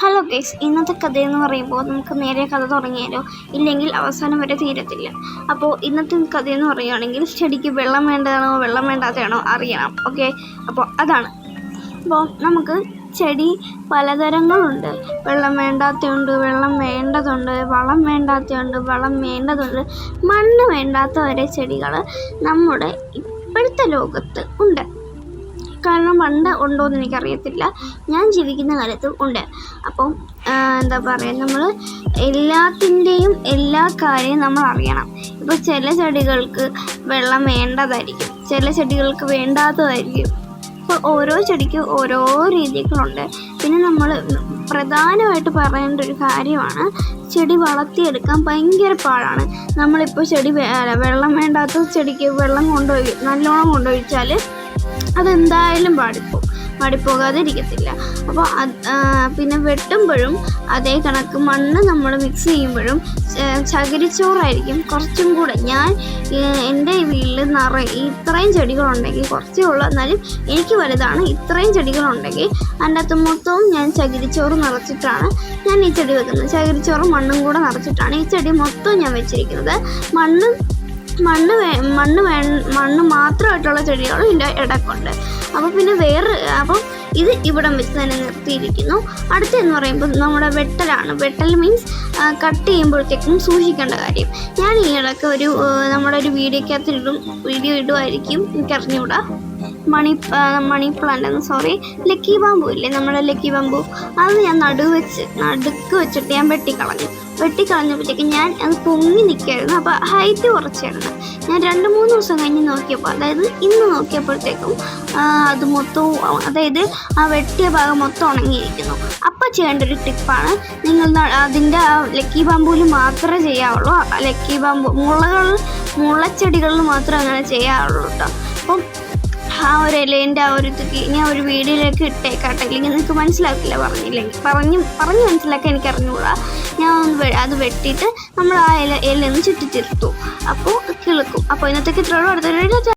Hello guys, ഇന്നത്തെ കഥയെന്ന് പറയുമ്പോൾ നമുക്ക് നേരെ കഥ തുടങ്ങിയാലോ? ഇല്ലെങ്കിൽ അവസാനം വരെ തീരത്തില്ല. അപ്പോൾ ഇന്നത്തെ കഥയെന്ന് പറയുകയാണെങ്കിൽ ചെടിക്ക് വെള്ളം വേണ്ടതാണോ വെള്ളം വേണ്ടാത്തതാണോ അറിയണം. ഓക്കെ, അപ്പോൾ അതാണ്. അപ്പോൾ നമുക്ക് ചെടി പലതരങ്ങളുണ്ട്. വെള്ളം വേണ്ടാത്തതുണ്ട്, വെള്ളം വേണ്ടതുണ്ട്, വളം വേണ്ടാത്തതുണ്ട്, വളം വേണ്ടതുണ്ട്, മണ്ണ് വേണ്ടാത്ത വരെ ചെടികൾ നമ്മുടെ ഇപ്പോഴത്തെ ലോകത്ത് ഉണ്ട്. കാരണം പണ്ട് ഉണ്ടോ എന്ന് എനിക്കറിയത്തില്ല, ഞാൻ ജീവിക്കുന്ന കാലത്തും ഉണ്ട്. അപ്പം എന്താ പറയുക, നമ്മൾ എല്ലാത്തിൻ്റെയും എല്ലാ കാര്യവും നമ്മൾ അറിയണം. ഇപ്പോൾ ചില ചെടികൾക്ക് വെള്ളം വേണ്ടതായിരിക്കും, ചില ചെടികൾക്ക് വേണ്ടാത്തതായിരിക്കും. അപ്പോൾ ഓരോ ചെടിക്ക് ഓരോ രീതികളുണ്ട്. പിന്നെ നമ്മൾ പ്രധാനമായിട്ട് പറയേണ്ട ഒരു കാര്യമാണ്, ചെടി വളർത്തിയെടുക്കാൻ ഭയങ്കര പാടാണ്. നമ്മളിപ്പോൾ വെള്ളം വേണ്ടാത്ത ചെടിക്ക് വെള്ളം നല്ലോണം കൊണ്ടുപോയിച്ചാൽ അതെന്തായാലും പാടിപ്പോകാതെ ഇരിക്കത്തില്ല. അപ്പോൾ പിന്നെ വെട്ടുമ്പോഴും അതേ കണക്ക് മണ്ണ് നമ്മൾ മിക്സ് ചെയ്യുമ്പോഴും ചകിരിച്ചോറായിരിക്കും കുറച്ചും കൂടെ. ഞാൻ എൻ്റെ വീട്ടിൽ ഇത്രയും ചെടികളുണ്ടെങ്കിൽ, കുറച്ചേ ഉള്ളൂ എന്നാലും എനിക്ക് വലുതാണ്, ഇത്രയും ചെടികളുണ്ടെങ്കിൽ അതിൻ്റെ അകത്ത് മൊത്തവും ഞാൻ ചകിരിച്ചോറ് നിറച്ചിട്ടാണ് ഞാൻ ഈ ചെടി വെക്കുന്നത്. ചകിരിച്ചോറും മണ്ണും കൂടെ നിറച്ചിട്ടാണ് ഈ ചെടി മൊത്തം ഞാൻ വെച്ചിരിക്കുന്നത്. മണ്ണ് മാത്രമായിട്ടുള്ള ചെടികളും ഇതിൻ്റെ ഇടയ്ക്കുണ്ട്. അപ്പോൾ പിന്നെ അപ്പം ഇത് ഇവിടം വെച്ച് തന്നെ നിർത്തിയിരിക്കുന്നു. അടുത്തെന്ന് പറയുമ്പോൾ നമ്മുടെ വെട്ടലാണ്. വെട്ടൽ മീൻസ് കട്ട് ചെയ്യുമ്പോഴത്തേക്കും സൂക്ഷിക്കേണ്ട കാര്യം. ഞാൻ ഈ ഇടയ്ക്ക് നമ്മുടെ ഒരു വീഡിയോ ഇടുമായിരിക്കും, എനിക്കറിഞ്ഞൂടാ. മണി പ്ലാന്റ് ലക്കി ബാമ്പു ഇല്ലേ, നമ്മുടെ ലക്കി ബാമ്പു, അത് ഞാൻ നടുക്ക് വെച്ചിട്ട് ഞാൻ വെട്ടിക്കളഞ്ഞപ്പോഴത്തേക്ക് ഞാൻ അത് പൊങ്ങി നിൽക്കുകയായിരുന്നു. അപ്പോൾ ഹൈറ്റ് കുറച്ചായിരുന്നു. ഞാൻ 2-3 ദിവസം കഴിഞ്ഞ് നോക്കിയപ്പോൾ, അതായത് ഇന്ന് നോക്കിയപ്പോഴത്തേക്കും അത് മൊത്തവും, അതായത് ആ വെട്ടിയ ഭാഗം മൊത്തം ഉണങ്ങിയിരിക്കുന്നു. അപ്പോൾ ചെയ്യേണ്ട ഒരു ടിപ്പാണ്, നിങ്ങൾ അതിൻ്റെ ആ ലക്കി ബാമ്പുവിൽ മാത്രമേ ചെയ്യാവുള്ളൂ. ലക്കി ബാമ്പു മുളച്ചെടികളിൽ മാത്രമേ അങ്ങനെ ചെയ്യാറുള്ളൂ കേട്ടോ. അപ്പം ആ ഒരു ഇലേൻ്റെ ആ ഒരു ഞാൻ ഒരു വീഡിയോയിലേക്ക് ഇട്ടേക്കാട്ടെ, ഇല്ലെങ്കിൽ നിങ്ങൾക്ക് മനസ്സിലാക്കില്ല. പറഞ്ഞു മനസ്സിലാക്കാൻ എനിക്ക് അറിഞ്ഞുകൂടാ. ഞാൻ അത് വെട്ടിയിട്ട് നമ്മൾ ആ ഇലയൊന്ന് ചുറ്റിച്ചിർത്തു. അപ്പോൾ കിളുക്കും. അപ്പോൾ ഇന്നത്തേക്ക് ഇത്രയോളം അടുത്ത